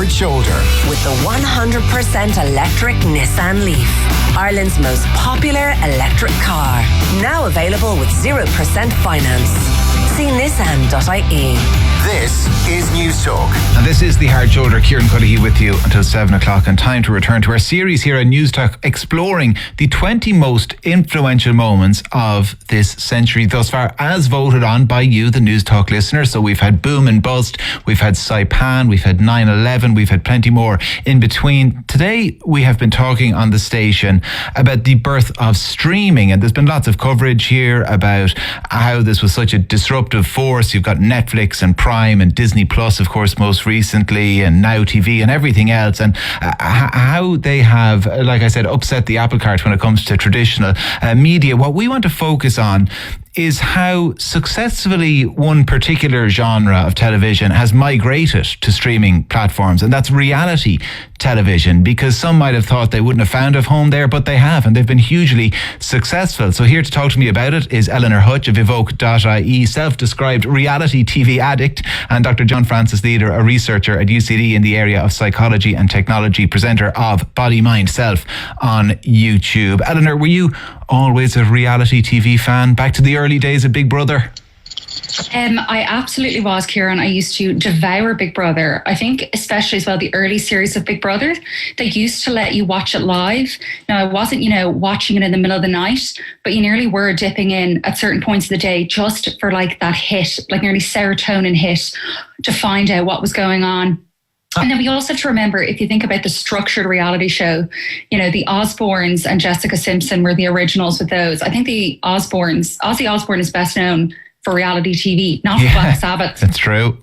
hard shoulder with the 100% electric Nissan Leaf, Ireland's most popular electric car. Now available with 0% finance. See nissan.ie. This is Newstalk. And this is the Hard Shoulder. Kieran Cuddihy with you until 7 o'clock, and time to return to our series here on Newstalk, exploring the 20 most influential moments of this century thus far, as voted on by you, the Newstalk listeners. So we've had boom and bust, we've had Saipan, we've had 9/11, we've had plenty more in between. Today we have been talking on the station about the birth of streaming, and there's been lots of coverage here about how this was such a disruptive force. You've got Netflix and Prime and Disney Plus, of course, most recently, and Now TV and everything else, and how they have, like I said, upset the apple cart when it comes to traditional media. What we want to focus on is how successfully one particular genre of television has migrated to streaming platforms, and that's reality television, because some might have thought they wouldn't have found a home there, but they have, and they've been hugely successful. So here to talk to me about it is Eleanor Hutch of Evoke.ie, self-described reality TV addict, and Dr. John Francis Leader, a researcher at UCD in the area of psychology and technology, presenter of Bodymindself on YouTube. Eleanor, were you always a reality TV fan, back to the early days of Big Brother? I absolutely was, Kieran. I used to devour Big Brother. I think especially as well the early series of Big Brother, they used to let you watch it live. Now, I wasn't, watching it in the middle of the night, but you nearly were dipping in at certain points of the day just for like that hit, like nearly serotonin hit, to find out what was going on. And then we also have to remember, if you think about the structured reality show, the Osbournes and Jessica Simpson were the originals with those. I think the Ozzy Osbourne is best known for reality TV, not for Black Sabbath. That's true.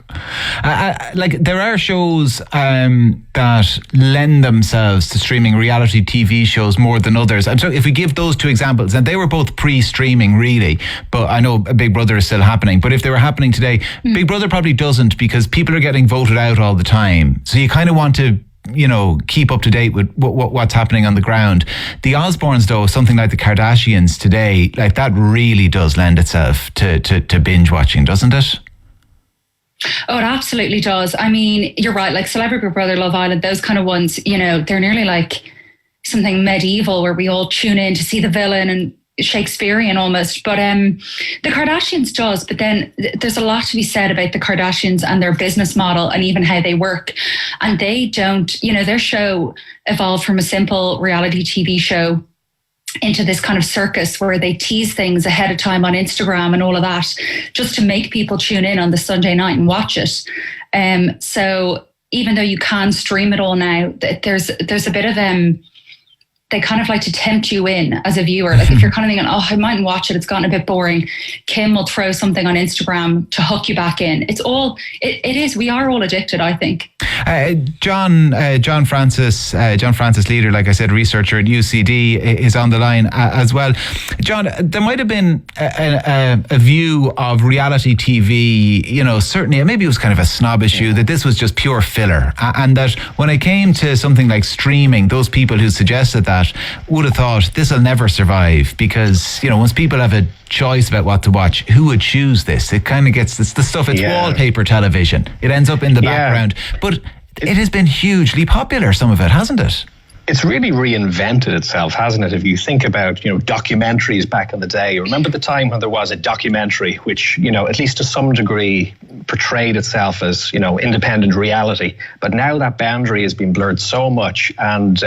There are shows that lend themselves to streaming, reality TV shows more than others. And so if we give those two examples, and they were both pre-streaming really, but I know Big Brother is still happening, but if they were happening today, Big Brother probably doesn't, because people are getting voted out all the time. So you kind of want to keep up to date with what's happening on the ground. The Osbournes, though, something like the Kardashians today, like that really does lend itself to binge watching, doesn't it? Oh, it absolutely does. I mean, you're right, like Celebrity Big Brother, Love Island, those kind of ones, they're nearly like something medieval where we all tune in to see the villain and Shakespearean almost. But the Kardashians does, but then there's a lot to be said about the Kardashians and their business model and even how they work. And they don't, their show evolved from a simple reality TV show into this kind of circus where they tease things ahead of time on Instagram and all of that, just to make people tune in on the Sunday night and watch it. So even though you can stream it all now, there's a bit of they kind of like to tempt you in as a viewer. Like if you're kind of thinking, I mightn't watch it, it's gotten a bit boring, Kim will throw something on Instagram to hook you back in. It is, we are all addicted, I think. John Francis Leader, like I said, researcher at UCD, is on the line as well. John, there might have been a view of reality TV, certainly, maybe it was kind of a snobbish view, that this was just pure filler, and that when it came to something like streaming, those people who suggested that would have thought this will never survive, because once people have a choice about what to watch, who would choose this? It kind of gets the stuff, it's wallpaper television, it ends up in the background, but it has been hugely popular, some of it, hasn't it? It's really reinvented itself, hasn't it? If you think about, documentaries back in the day, remember the time when there was a documentary which, at least to some degree portrayed itself as, independent reality. But now that boundary has been blurred so much, and,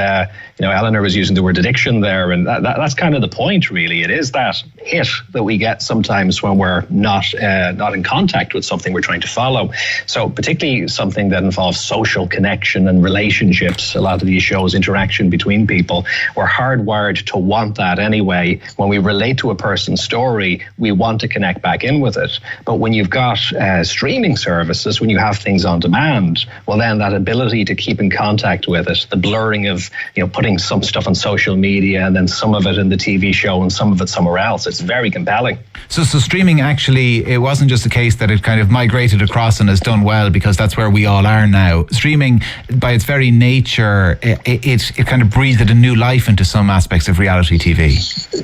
Eleanor was using the word addiction there, and that's kind of the point, really. It is that hit that we get sometimes when we're not in contact with something we're trying to follow. So particularly something that involves social connection and relationships, a lot of these shows interact between people. We're hardwired to want that anyway. When we relate to a person's story, we want to connect back in with it. But when you've got streaming services, when you have things on demand, well, then that ability to keep in contact with it, the blurring of, putting some stuff on social media and then some of it in the TV show and some of it somewhere else, it's very compelling. So streaming, actually, it wasn't just a case that it kind of migrated across and has done well because that's where we all are now. Streaming, by its very nature, it kind of breathed a new life into some aspects of reality TV.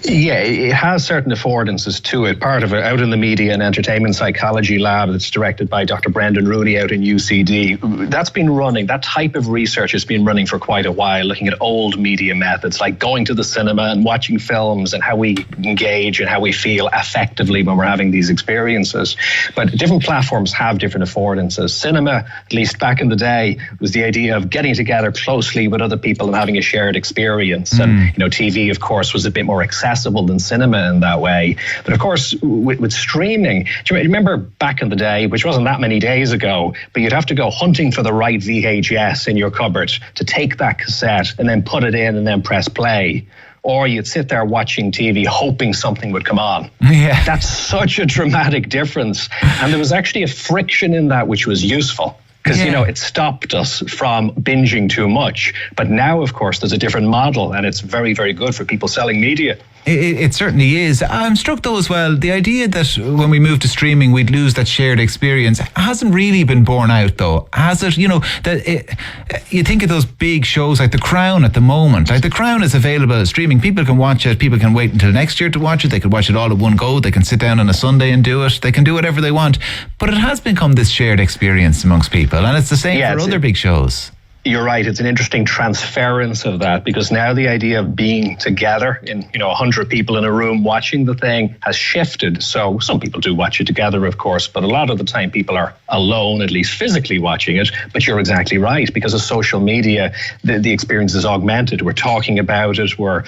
Yeah, it has certain affordances to it. Part of it, out in the Media and Entertainment Psychology Lab that's directed by Dr. Brendan Rooney out in UCD, that's been running, that type of research has been running for quite a while, looking at old media methods like going to the cinema and watching films and how we engage and how we feel affectively when we're having these experiences. But different platforms have different affordances. Cinema, at least back in the day, was the idea of getting together closely with other people and having a shared experience. And TV, of course, was a bit more accessible than cinema in that way. But of course, with streaming, do you remember back in the day, which wasn't that many days ago, but you'd have to go hunting for the right VHS in your cupboard to take that cassette and then put it in and then press play. Or you'd sit there watching TV hoping something would come on. Yeah. That's such a dramatic difference. And there was actually a friction in that which was useful. Because, it stopped us from binging too much. But now, of course, there's a different model, and it's very, very good for people selling media. It certainly is. I'm struck though as well, the idea that when we move to streaming we'd lose that shared experience hasn't really been borne out though, has it? You think of those big shows like The Crown at the moment. Like The Crown is available as streaming. People can watch it. People can wait until next year to watch it. They could watch it all at one go. They can sit down on a Sunday and do it. They can do whatever they want. But it has become this shared experience amongst people, and it's the same for other big shows. You're right. It's an interesting transference of that, because now the idea of being together in 100 people in a room watching the thing has shifted. So some people do watch it together, of course, but a lot of the time people are alone, at least physically watching it. But you're exactly right, because of social media, the experience is augmented. We're talking about it. We're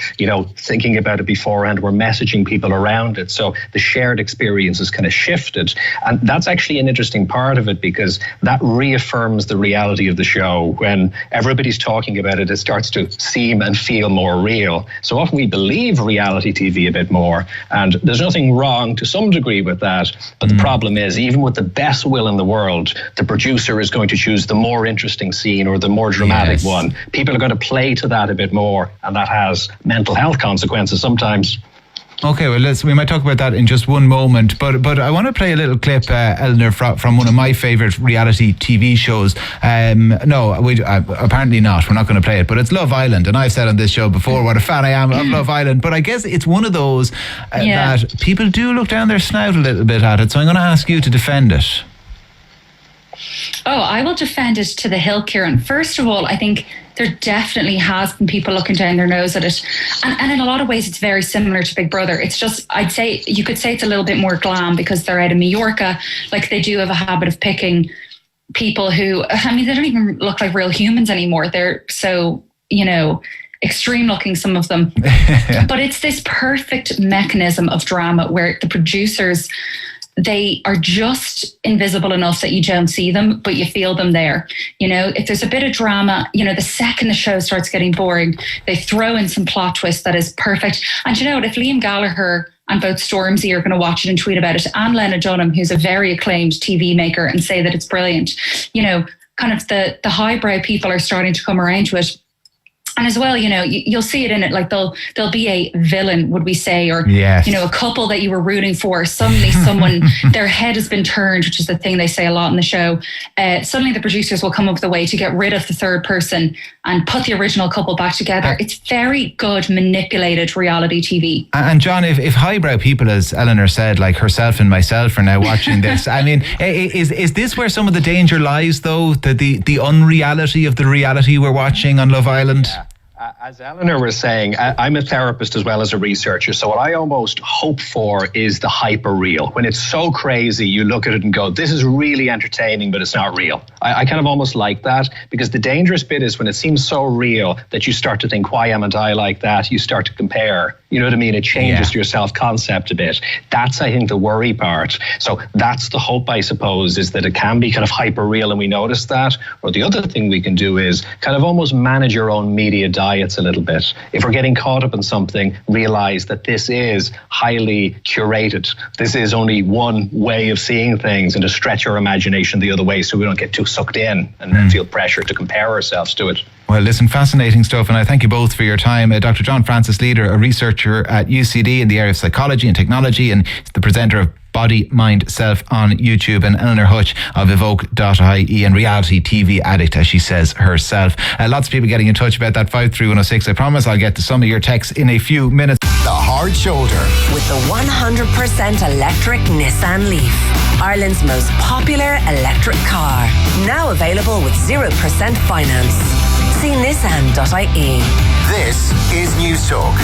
thinking about it beforehand. We're messaging people around it. So the shared experience is kind of shifted, and that's actually an interesting part of it, because that reaffirms the reality of the show. When everybody's talking about it, it starts to seem and feel more real. So often we believe reality TV a bit more, and there's nothing wrong to some degree with that. But the problem is, even with the best will in the world, the producer is going to choose the more interesting scene or the more dramatic one. People are going to play to that a bit more, and that has mental health consequences sometimes. Okay, well, we might talk about that in just one moment, but I want to play a little clip, Eleanor, from one of my favourite reality TV shows. Apparently not. We're not going to play it, but it's Love Island, and I've said on this show before what a fan I am of Love Island, but I guess it's one of those that people do look down their snout a little bit at it, so I'm going to ask you to defend it. Oh, I will defend it to the hill, Kieran. First of all, I think there definitely has been people looking down their nose at it. And in a lot of ways, it's very similar to Big Brother. It's just, I'd say, you could say it's a little bit more glam because they're out of Mallorca. Like, they do have a habit of picking people who, they don't even look like real humans anymore. They're so, extreme looking, some of them. But it's this perfect mechanism of drama where the producers, they are just invisible enough that you don't see them, but you feel them there. If there's a bit of drama, the second the show starts getting boring, they throw in some plot twist that is perfect. And if Liam Gallagher and both Stormzy are going to watch it and tweet about it, and Lena Dunham, who's a very acclaimed TV maker, and say that it's brilliant, kind of the highbrow people are starting to come around to it. And as well, you'll see it in it, like there'll be a villain, would we say, or, a couple that you were rooting for. Suddenly someone, their head has been turned, which is the thing they say a lot in the show. Suddenly the producers will come up with a way to get rid of the third person and put the original couple back together. It's very good manipulated reality TV. And John, if highbrow people, as Eleanor said, like herself and myself, are now watching this, is this where some of the danger lies, though? The unreality of the reality we're watching on Love Island? Yeah. As Eleanor was saying, I'm a therapist as well as a researcher. So what I almost hope for is the hyper real. When it's so crazy, you look at it and go, this is really entertaining, but it's not real. I kind of almost like that, because the dangerous bit is when it seems so real that you start to think, why am I like that? You start to compare. You know what I mean? It changes your self-concept a bit. That's, I think, the worry part. So that's the hope, I suppose, is that it can be kind of hyper real and we notice that. Or the other thing we can do is kind of almost manage your own media diets a little bit. If we're getting caught up in something, realize that this is highly curated. This is only one way of seeing things, and to stretch our imagination the other way so we don't get too sucked in and then feel pressure to compare ourselves to it. Well, listen, fascinating stuff, and I thank you both for your time. Dr. John Francis Leader, a researcher at UCD in the area of psychology and technology, and the presenter of Body, Mind, Self on YouTube, and Eleanor Hutch of Evoke.ie and reality TV addict, as she says herself. Lots of people getting in touch about that 53106. I promise I'll get to some of your texts in a few minutes. The Hard Shoulder. With the 100% electric Nissan Leaf, Ireland's most popular electric car. Now available with 0% finance. See nissan.ie. This is Newstalk.